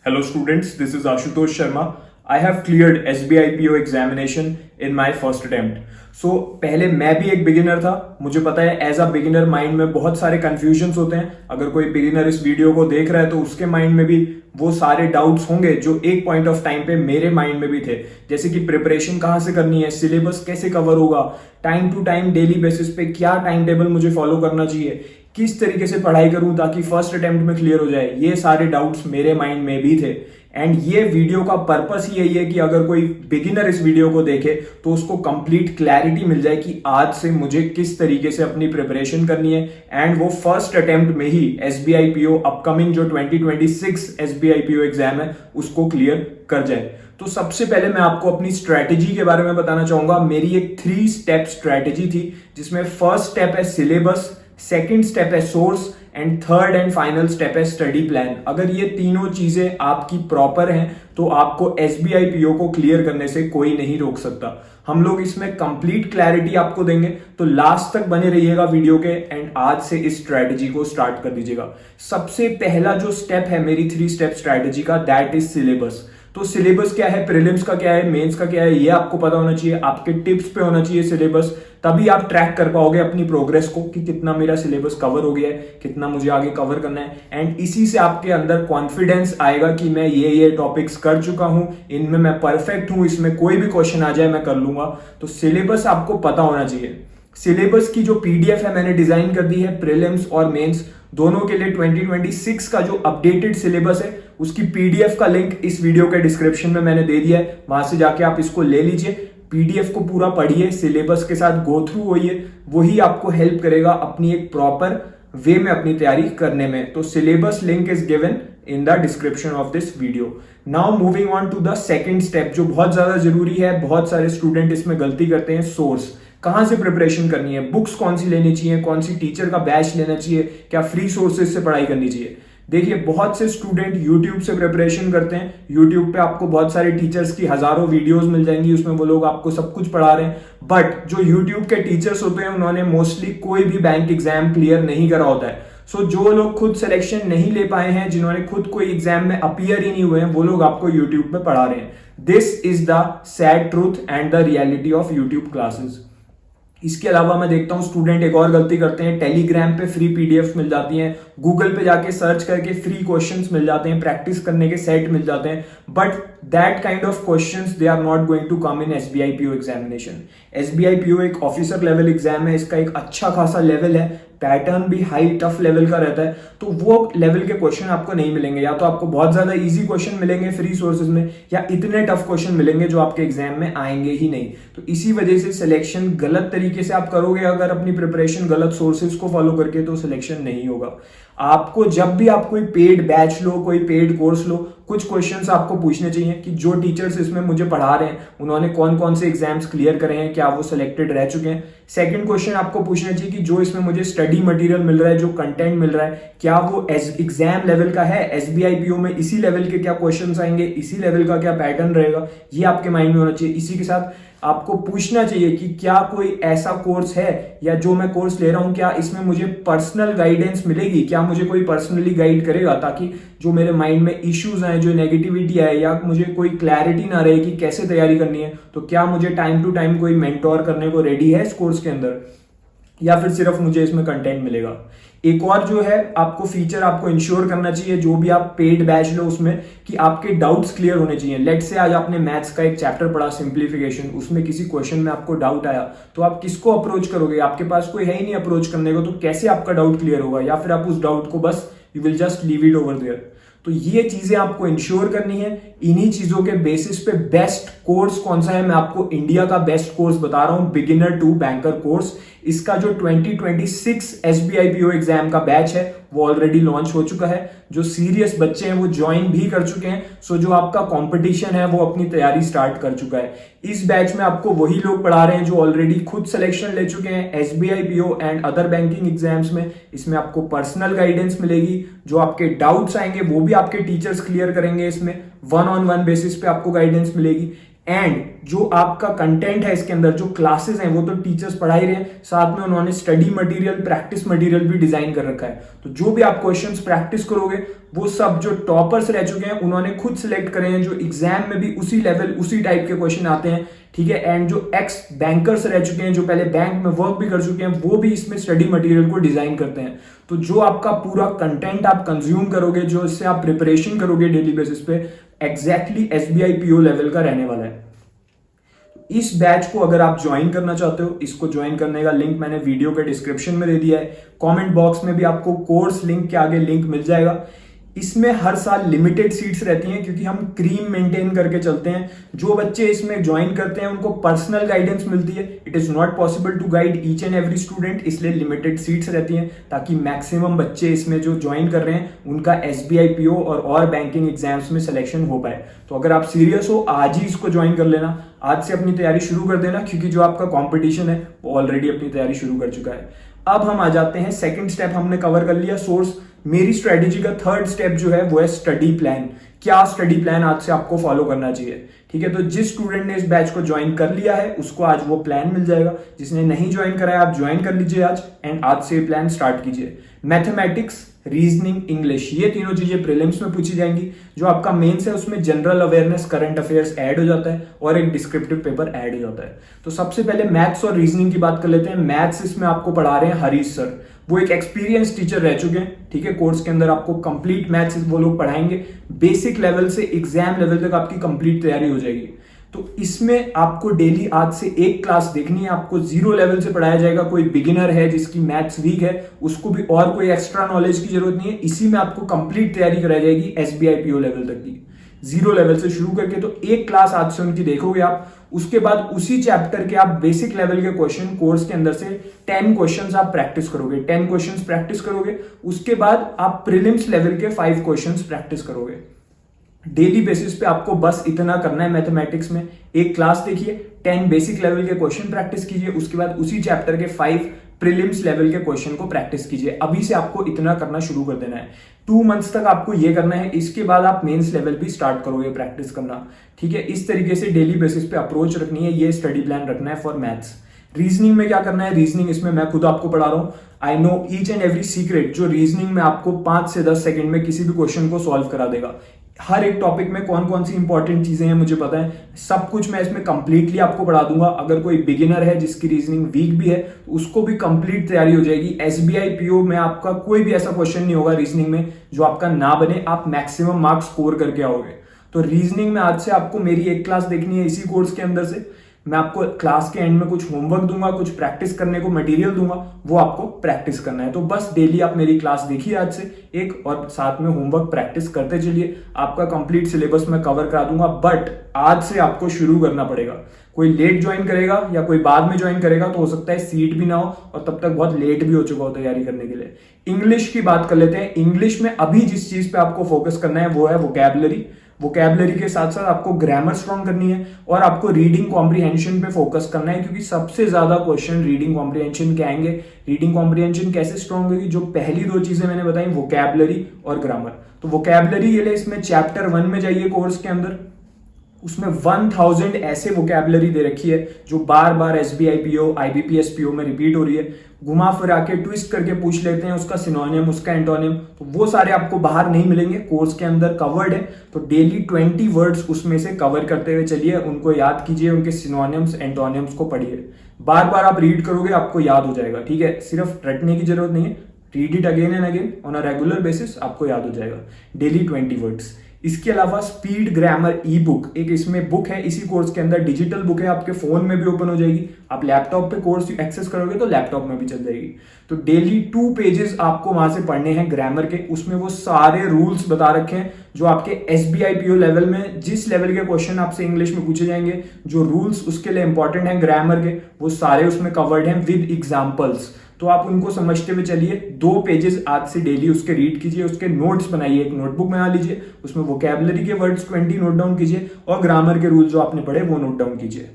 Hello students, this is Ashutosh Sharma. I have cleared SBI PO examination in my first attempt. So पहले मैं भी एक beginner था. मुझे पता है एज अ बिगिनर माइंड में बहुत सारे कंफ्यूजन्स होते हैं. अगर कोई बिगिनर इस वीडियो को देख रहा है तो उसके माइंड में भी वो सारे डाउट्स होंगे जो एक पॉइंट ऑफ टाइम पे मेरे माइंड में भी थे. जैसे कि प्रिपरेशन कहाँ से करनी है, सिलेबस कैसे कवर होगा, time to time daily basis पे क्या टाइम टेबल मुझे फॉलो करना चाहिए, किस तरीके से पढ़ाई करूं ताकि फर्स्ट अटेम्प्ट में क्लियर हो जाए. ये सारे डाउट्स मेरे माइंड में भी थे. एंड ये वीडियो का पर्पस ही यही है कि अगर कोई बिगिनर इस वीडियो को देखे तो उसको कंप्लीट क्लैरिटी मिल जाए कि आज से मुझे किस तरीके से अपनी प्रिपरेशन करनी है एंड वो फर्स्ट अटेम्प्ट में ही एसबीआई पीओ अपकमिंग जो 2026 एसबीआई पीओ एग्जाम है उसको क्लियर कर जाए. तो सबसे पहले मैं आपको अपनी स्ट्रैटेजी के बारे में बताना चाहूंगा. मेरी एक 3 स्टेप स्ट्रैटेजी थी जिसमें फर्स्ट स्टेप है सिलेबस, सेकेंड स्टेप है source and third and final step है स्टडी प्लान. अगर ये तीनों चीजें आपकी प्रॉपर हैं तो आपको एसबीआई पीओ को क्लियर करने से कोई नहीं रोक सकता. हम लोग इसमें कंप्लीट क्लैरिटी आपको देंगे तो लास्ट तक बने रहिएगा वीडियो के एंड आज से इस स्ट्रैटेजी को स्टार्ट कर दीजिएगा. सबसे पहला जो स्टेप है मेरी 3 स्टेप स्ट्रैटेजी का, दैट इज सिलेबस. तो सिलेबस क्या है, प्रीलिम्स का क्या है, मेंस का क्या है, ये आपको पता होना चाहिए. आपके टिप्स पे होना चाहिए सिलेबस. तभी आप ट्रैक कर पाओगे अपनी प्रोग्रेस को कि कितना मेरा सिलेबस कवर हो गया है, कितना मुझे आगे कवर करना है. एंड इसी से आपके अंदर कॉन्फिडेंस आएगा कि मैं ये टॉपिक्स कर चुका हूं, इनमें मैं परफेक्ट हूं, इसमें कोई भी क्वेश्चन आ जाए मैं कर लूंगा. तो सिलेबस आपको पता होना चाहिए. सिलेबस की जो पीडीएफ है मैंने डिजाइन कर दी है प्रीलिम्स और मेंस दोनों के लिए. 2026 का जो अपडेटेड सिलेबस है उसकी पीडीएफ का लिंक इस वीडियो के डिस्क्रिप्शन में मैंने दे दिया है. वहां से जाके आप इसको ले लीजिए, पीडीएफ को पूरा पढ़िए, सिलेबस के साथ गो थ्रू होइए. वही आपको हेल्प करेगा अपनी एक प्रॉपर वे में अपनी तैयारी करने में. तो syllabus link is given in the description of this video. Now moving on to the second step जो बहुत ज्यादा जरूरी है. बहुत सारे स्टूडेंट इसमें गलती करते हैं. सोर्स, कहां से प्रिपरेशन करनी है, बुक्स कौन सी लेनी चाहिए, कौन सी टीचर का बैच लेना चाहिए, क्या फ्री सोर्सेज से पढ़ाई करनी चाहिए. देखिए बहुत से स्टूडेंट YouTube से प्रिपरेशन करते हैं. YouTube पे आपको बहुत सारे टीचर्स की हजारों वीडियोस मिल जाएंगी, उसमें वो लोग आपको सब कुछ पढ़ा रहे हैं. बट जो YouTube के टीचर्स होते हैं उन्होंने मोस्टली कोई भी बैंक एग्जाम क्लियर नहीं करा होता है. सो जो लोग खुद सिलेक्शन नहीं ले पाए हैं, जिन्होंने खुद कोई एग्जाम में अपीयर ही नहीं हुए हैं, वो लोग आपको YouTube पे पढ़ा रहे हैं. This is the sad truth and the reality of YouTube classes. इसके अलावा मैं देखता हूं स्टूडेंट एक और गलती करते हैं. टेलीग्राम पे फ्री पीडीएफ मिल जाती हैं, गूगल पे जाके सर्च करके फ्री क्वेश्चंस मिल जाते हैं, प्रैक्टिस करने के सेट मिल जाते हैं. But that kind of questions they are not going to come in SBI PO examination. SBI PO एक ऑफिसर लेवल एग्जाम है, इसका एक अच्छा खासा लेवल है, पैटर्न भी हाई टफ लेवल का रहता है. तो वो लेवल के क्वेश्चन आपको नहीं मिलेंगे. या तो आपको बहुत ज्यादा इजी क्वेश्चन मिलेंगे फ्री सोर्सेज में, या इतने टफ क्वेश्चन मिलेंगे जो आपके एग्जाम में आएंगे ही नहीं. तो इसी वजह से सिलेक्शन गलत तरीके से आप करोगे. अगर अपनी प्रिपरेशन गलत सोर्सेज को फॉलो करके तो सिलेक्शन नहीं होगा. आपको जब भी आप कोई पेड बैच लो, कोई पेड कोर्स लो, कुछ क्वेश्चंस आपको पूछने चाहिए कि जो टीचर्स इसमें मुझे पढ़ा रहे हैं उन्होंने कौन कौन से एग्जाम्स क्लियर करे हैं, क्या वो सिलेक्टेड रह चुके हैं. सेकंड क्वेश्चन आपको पूछना चाहिए कि जो इसमें मुझे स्टडी मटेरियल मिल रहा है, जो कंटेंट मिल रहा है, क्या वो एग्जाम लेवल का है. एसबीआई पीओ में इसी लेवल के क्या क्वेश्चंस आएंगे, इसी लेवल का क्या पैटर्न रहेगा, ये आपके माइंड में होना चाहिए. इसी के साथ आपको पूछना चाहिए कि क्या कोई ऐसा कोर्स है या जो मैं कोर्स ले रहा हूं क्या इसमें मुझे पर्सनल गाइडेंस मिलेगी, क्या मुझे कोई पर्सनली गाइड करेगा, ताकि जो मेरे माइंड में इश्यूज आए, जो नेगेटिविटी आए, या मुझे कोई क्लैरिटी ना रहे कि कैसे तैयारी करनी है, तो क्या मुझे टाइम टू टाइम कोई मेंटोर करने को रेडी है इस कोर्स के अंदर, या फिर सिर्फ मुझे इसमें कंटेंट मिलेगा. एक और जो है आपको फीचर आपको इंश्योर करना चाहिए जो भी आप पेड बैच लो उसमें, कि आपके डाउट्स क्लियर होने चाहिए. लेट से आज आपने मैथ्स का एक चैप्टर पढ़ा सिंप्लीफिकेशन, उसमें किसी क्वेश्चन में आपको डाउट आया तो आप किसको अप्रोच करोगे. आपके पास कोई है ही नहीं अप्रोच करने को, तो कैसे आपका डाउट क्लियर होगा. या फिर आप उस डाउट को बस you will just leave it over there. तो ये चीजें आपको इंश्योर करनी है. इन्हीं चीजों के बेसिस पे बेस्ट कोर्स कौन सा है, मैं आपको इंडिया का बेस्ट कोर्स बता रहा हूं, बिगिनर टू बैंकर कोर्स. इसका जो 2026 एसबीआई पीओ एग्जाम का बैच है वो ऑलरेडी लॉन्च हो चुका है. जो सीरियस बच्चे हैं वो ज्वाइन भी कर चुके हैं. सो जो आपका कंपटीशन है वो अपनी तैयारी स्टार्ट कर चुका है. इस बैच में आपको वही लोग पढ़ा रहे हैं जो ऑलरेडी खुद सिलेक्शन ले चुके हैं SBI PO and other banking exams में. इसमें आपको पर्सनल गाइडेंस मिलेगी, जो आपके डाउट्स आएंगे वो भी आपके टीचर्स क्लियर करेंगे. इसमें 1-on-1 बेसिस पे आपको गाइडेंस मिलेगी. एंड जो आपका कंटेंट है इसके अंदर, जो क्लासेस हैं वो तो टीचर्स पढ़ा ही रहे हैं, साथ में उन्होंने स्टडी मटेरियल, प्रैक्टिस मटेरियल भी डिजाइन कर रखा है। तो जो भी आप क्वेश्चंस प्रैक्टिस करोगे वो सब जो टॉपर्स रह चुके हैं उन्होंने खुद सिलेक्ट करे हैं, जो एग्जाम में भी उसी लेवल उसी टाइप के क्वेश्चन आते हैं, ठीक है। एंड जो एक्स बैंकर्स रह चुके हैं, जो पहले बैंक में वर्क भी कर चुके हैं, वो भी इसमें स्टडी मटेरियल को डिजाइन करते हैं। तो जो आपका पूरा कंटेंट आप कंज्यूम करोगे, जो इससे आप प्रिपरेशन करोगे डेली बेसिस पे, एग्जैक्टली एसबीआई पीओ लेवल का रहने वाला है। इस बैच को अगर आप ज्वाइन करना चाहते हो, इसको ज्वाइन करने का लिंक मैंने वीडियो के डिस्क्रिप्शन में दे दिया है। कमेंट बॉक्स में भी आपको कोर्स लिंक के आगे लिंक मिल जाएगा। इसमें हर साल लिमिटेड सीट्स रहती हैं क्योंकि हम क्रीम मेंटेन करके चलते हैं। जो बच्चे इसमें ज्वाइन करते हैं उनको पर्सनल गाइडेंस मिलती है। It is not possible to guide each and every student, इसलिए लिमिटेड सीट्स रहती हैं ताकि मैक्सिमम बच्चे इसमें जो ज्वाइन कर रहे हैं उनका एसबीआई पीओ और बैंकिंग एग्जाम्स में सिलेक्शन हो पाए। तो अगर आप सीरियस हो, आज ही इसको ज्वाइन कर लेना, आज से अपनी तैयारी शुरू कर देना, क्योंकि जो आपका कॉम्पिटिशन है वो ऑलरेडी अपनी तैयारी शुरू कर चुका है। अब हम आ जाते हैं, सेकंड स्टेप हमने कवर कर लिया, सोर्स। मेरी स्ट्रेटेजी का थर्ड स्टेप जो है वो है स्टडी प्लान। क्या स्टडी प्लान आज से आपको फॉलो करना चाहिए, ठीक है। तो जिस स्टूडेंट ने इस बैच को ज्वाइन कर लिया है उसको आज वो प्लान मिल जाएगा। जिसने नहीं ज्वाइन करा है आप ज्वाइन कर लीजिए आज, एंड आज से प्लान स्टार्ट कीजिए। मैथमेटिक्स, रीजनिंग, इंग्लिश, ये तीनों चीजें प्रीलिम्स में पूछी जाएंगी। जो आपका मेंस है उसमें general awareness, current affairs add हो जाता है और एक डिस्क्रिप्टिव पेपर ऐड हो जाता है। तो सबसे पहले मैथ्स और रीजनिंग की बात कर लेते हैं। मैथ्स इसमें आपको पढ़ा रहे हैं हरीश सर, वो एक एक्सपीरियंस टीचर रह चुके हैं, ठीक है। कोर्स के अंदर आपको कंप्लीट मैथ्स वो लोग पढ़ाएंगे, बेसिक लेवल से एग्जाम लेवल तक आपकी कंप्लीट तैयारी हो जाएगी। तो इसमें आपको डेली आज से एक क्लास देखनी है, आपको जीरो लेवल से पढ़ाया जाएगा। कोई बिगिनर है जिसकी मैथ्स वीक है उसको भी और कोई एक्स्ट्रा नॉलेज की जरूरत नहीं है, इसी में आपको कंप्लीट तैयारी कराई जाएगी एसबीआई पीओ लेवल तक की, जीरो लेवल से शुरू करके। तो एक क्लास आज से उनकी देखोगे आप, उसके बाद उसी चैप्टर के आप बेसिक लेवल के क्वेश्चन कोर्स के अंदर से 10 क्वेश्चंस आप प्रैक्टिस करोगे, 10 क्वेश्चंस प्रैक्टिस करोगे। उसके बाद आप प्रीलिम्स लेवल के 5 क्वेश्चंस प्रैक्टिस करोगे। डेली बेसिस पे आपको बस इतना करना है। मैथमेटिक्स में एक क्लास देखिए, 10 बेसिक लेवल के क्वेश्चन प्रैक्टिस कीजिए, उसके बाद उसी चैप्टर के 5 प्रीलिम्स लेवल के क्वेश्चन को प्रैक्टिस कीजिए। अभी से आपको इतना करना शुरू कर देना है। 2 मंथ्स तक आपको ये करना है, इसके बाद आप मेंस लेवल भी स्टार्ट करोगे प्रैक्टिस करना, ठीक है। इस तरीके से डेली बेसिस पे अप्रोच रखनी है, ये स्टडी प्लान रखना है फॉर मैथ्स। रीजनिंग में क्या करना है, रीजनिंग इसमें मैं खुद आपको पढ़ा रहा हूं। I know each and every secret, जो रीजनिंग में आपको 5 से 10 सेकंड में किसी भी क्वेश्चन को सॉल्व करा देगा। हर एक टॉपिक में कौन कौन सी इंपॉर्टेंट चीजें हैं मुझे पता है, सब कुछ मैं इसमें कंप्लीटली आपको पढ़ा दूंगा। अगर कोई बिगिनर है जिसकी रीजनिंग वीक भी है तो उसको भी कंप्लीट तैयारी हो जाएगी। एसबीआई पीओ में आपका कोई भी ऐसा क्वेश्चन नहीं होगा रीजनिंग में जो आपका ना बने, आप मैक्सिमम मार्क्स स्कोर करके आओगे। तो रीजनिंग में आज से आपको मेरी एक क्लास देखनी है इसी कोर्स के अंदर से। मैं आपको क्लास के एंड में कुछ होमवर्क दूंगा, कुछ प्रैक्टिस करने को मटेरियल दूंगा, वो आपको प्रैक्टिस करना है। तो बस डेली आप मेरी क्लास देखिए आज से एक, और साथ में होमवर्क प्रैक्टिस करते चलिए। आपका कंप्लीट सिलेबस मैं कवर करा दूंगा, बट आज से आपको शुरू करना पड़ेगा। कोई लेट ज्वाइन करेगा या कोई बाद में ज्वाइन करेगा तो हो सकता है सीट भी ना हो और तब तक बहुत लेट भी हो चुका हो तैयारी करने के लिए। इंग्लिश की बात कर लेते हैं। इंग्लिश में अभी जिस चीज पे आपको फोकस करना है वो है वोकैबुलरी। वोकैबुलरी के साथ साथ आपको ग्रामर स्ट्रॉन्ग करनी है और आपको रीडिंग कॉम्प्रिहेंशन पे फोकस करना है, क्योंकि सबसे ज्यादा क्वेश्चन रीडिंग कॉम्प्रिहेंशन के आएंगे। रीडिंग कॉम्प्रिहेंशन कैसे स्ट्रॉन्ग होगी, जो पहली 2 चीजें मैंने बताई, वोकैबुलरी और ग्रामर। तो वोकैबुलरी के लिए इसमें चैप्टर 1 में जाइए कोर्स के अंदर, उसमें 1000 ऐसे वोकैबुलरी दे रखी है जो बार बार एसबीआई पीओ, आईबीपीएस पीओ में रिपीट हो रही है। घुमा फिरा के ट्विस्ट करके पूछ लेते हैं उसका सिनोनिम, उसका एंटोनिम, तो वो सारे आपको बाहर नहीं मिलेंगे, कोर्स के अंदर कवर्ड है। तो डेली 20 वर्ड्स उसमें से कवर करते हुए चलिए, उनको याद कीजिए, उनके सिनोनिम्स एंटोनिम्स को पढ़िए। बार बार आप रीड करोगे आपको याद हो जाएगा, ठीक है। सिर्फ रटने की जरूरत नहीं है, read it again and again on a regular basis, आपको याद हो जाएगा डेली 20 वर्ड्स। इसके अलावा स्पीड ग्रामर ई बुक, एक इसमें बुक है इसी कोर्स के अंदर, डिजिटल बुक है, आपके फोन में भी ओपन हो जाएगी। आप लैपटॉप पे कोर्स एक्सेस करोगे तो लैपटॉप में भी चल जाएगी। तो डेली 2 पेजेस आपको वहां से पढ़ने हैं ग्रामर के। उसमें वो सारे रूल्स बता रखे हैं जो आपके एसबीआई पीओ लेवल में जिस लेवल के क्वेश्चन आपसे इंग्लिश में पूछे जाएंगे, जो रूल्स उसके लिए इंपॉर्टेंट हैं ग्रामर के, वो सारे उसमें कवर्ड हैं विद एग्जाम्पल्स। तो आप उनको समझते हुए चलिए। 2 पेजेस आज से डेली उसके रीड कीजिए, उसके नोट्स बनाइए, एक नोटबुक बना लीजिए, उसमें वोकैबुलरी के वर्ड्स 20 नोट डाउन कीजिए और ग्रामर के रूल जो आपने पढ़े वो नोट डाउन कीजिए।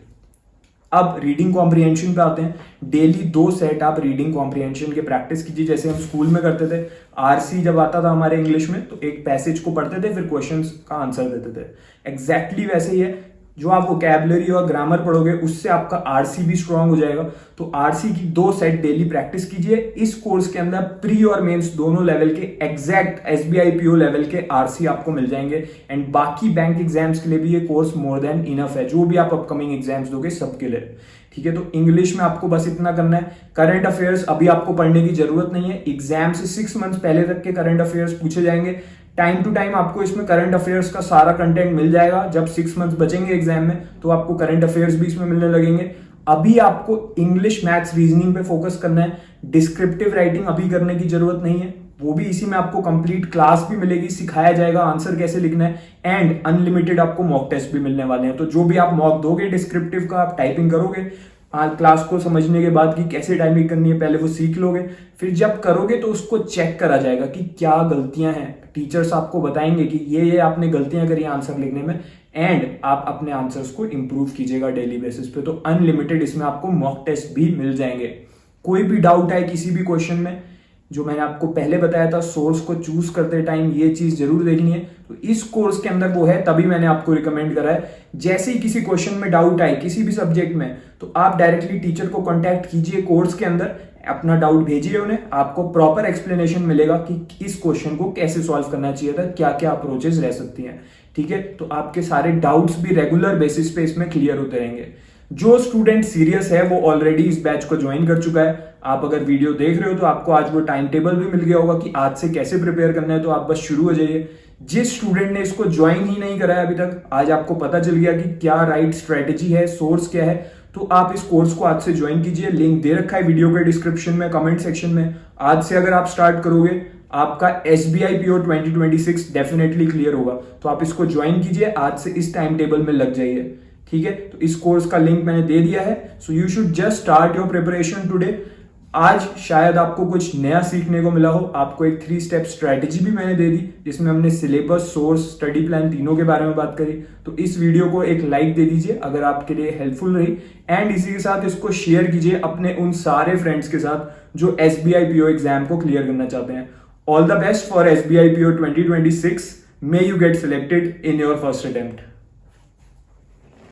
अब रीडिंग कॉम्प्रिहेंशन पे आते हैं। डेली 2 सेट आप रीडिंग कॉम्प्रिहेंशन के प्रैक्टिस कीजिए, जैसे हम स्कूल में करते थे। आरसी जब आता था हमारे इंग्लिश में तो एक पैसेज को पढ़ते थे, फिर क्वेश्चंस का आंसर देते थे, एग्जैक्टली वैसे ही है। जो आप वोकैबुलरी और ग्रामर पढ़ोगे उससे आपका आरसी भी स्ट्रांग हो जाएगा। तो आरसी की 2 सेट डेली प्रैक्टिस कीजिए। इस कोर्स के अंदर प्री और मेंस दोनों लेवल के एग्जैक्ट एसबीआई पीओ लेवल के आरसी आपको मिल जाएंगे। एंड बाकी बैंक एग्जाम्स के लिए भी ये कोर्स मोर देन इनफ है, जो भी आप अपकमिंग एग्जाम्स दोगे सबके लिए। ठीक है, तो इंग्लिश में आपको बस इतना करना है। करंट अफेयर्स अभी आपको पढ़ने की जरूरत नहीं है, एग्जाम से 6 मंथ्स पहले तक के करंट अफेयर्स पूछे जाएंगे। टाइम टू टाइम आपको इसमें करंट अफेयर्स का सारा कंटेंट मिल जाएगा। जब 6 मंथ्स बचेंगे एग्जाम में तो आपको करंट अफेयर्स भी इसमें मिलने लगेंगे। अभी आपको इंग्लिश, मैथ्स, रीजनिंग पे फोकस करना है। डिस्क्रिप्टिव राइटिंग अभी करने की जरूरत नहीं है, वो भी इसी में आपको कंप्लीट क्लास भी मिलेगी, सिखाया जाएगा आंसर कैसे लिखना है। एंड अनलिमिटेड आपको मॉक टेस्ट भी मिलने वाले हैं। तो जो भी आप मॉक दोगे डिस्क्रिप्टिव का, आप टाइपिंग करोगे, क्लास को समझने के बाद कि कैसे टाइपिंग करनी है पहले वो सीख लोगे। फिर जब करोगे तो उसको चेक करा जाएगा कि क्या गलतियां हैं। टीचर्स आपको बताएंगे कि ये आपने गलतियां करी आंसर लिखने में, एंड आप अपने आंसर्स को इंप्रूव कीजिएगा डेली बेसिस पे। तो अनलिमिटेड इसमें आपको मॉक टेस्ट भी मिल जाएंगे। कोई भी डाउट है किसी भी क्वेश्चन में, जो मैंने आपको पहले बताया था, सोर्स को चूज करते टाइम ये चीज जरूर देखनी है। तो इस कोर्स के अंदर वो है, तभी मैंने आपको रिकमेंड करा है। जैसे ही किसी क्वेश्चन में डाउट आए किसी भी सब्जेक्ट में, तो आप डायरेक्टली टीचर को कांटेक्ट कीजिए कोर्स के अंदर, अपना डाउट भेजिए उन्हें, आपको प्रॉपर एक्सप्लेनेशन मिलेगा कि इस क्वेश्चन को कैसे सॉल्व करना चाहिए था, क्या क्या अप्रोचेस रह सकती हैं। ठीक है, तो आपके सारे डाउट्स भी रेगुलर बेसिस पे इसमें क्लियर होते रहेंगे। जो स्टूडेंट सीरियस है वो ऑलरेडी इस बैच को ज्वाइन कर चुका है। आप अगर वीडियो देख रहे हो तो आपको आज वो टाइम टेबल भी मिल गया होगा कि आज से कैसे प्रिपेयर करना है, तो आप बस शुरू हो जाइए। जिस स्टूडेंट ने इसको ज्वाइन ही नहीं करा है अभी तक, आज आपको पता चल गया कि क्या राइट स्ट्रेटेजी है, सोर्स क्या है, तो आप इस कोर्स को आज से ज्वाइन कीजिए। लिंक दे रखा है वीडियो के डिस्क्रिप्शन में, कमेंट सेक्शन में। आज से अगर आप स्टार्ट करोगे, आपका एसबीआई पीओ 2026 डेफिनेटली क्लियर होगा। तो आप इसको ज्वाइन कीजिए, आज से इस टाइम टेबल में लग जाइए। ठीक है, तो इस कोर्स का लिंक मैंने दे दिया है। So you should just start your preparation today. आज शायद आपको कुछ नया सीखने को मिला हो। आपको एक 3 स्टेप स्ट्रेटेजी भी मैंने दे दी, जिसमें हमने सिलेबस, सोर्स, स्टडी प्लान तीनों के बारे में बात करी। तो इस वीडियो को एक लाइक दे दीजिए अगर आपके लिए हेल्पफुल रही, एंड इसी के साथ इसको शेयर कीजिए अपने उन सारे फ्रेंड्स के साथ जो एसबीआई पीओ एग्जाम को क्लियर करना चाहते हैं। All the best for SBI PO 2026। May you get selected in your first attempt.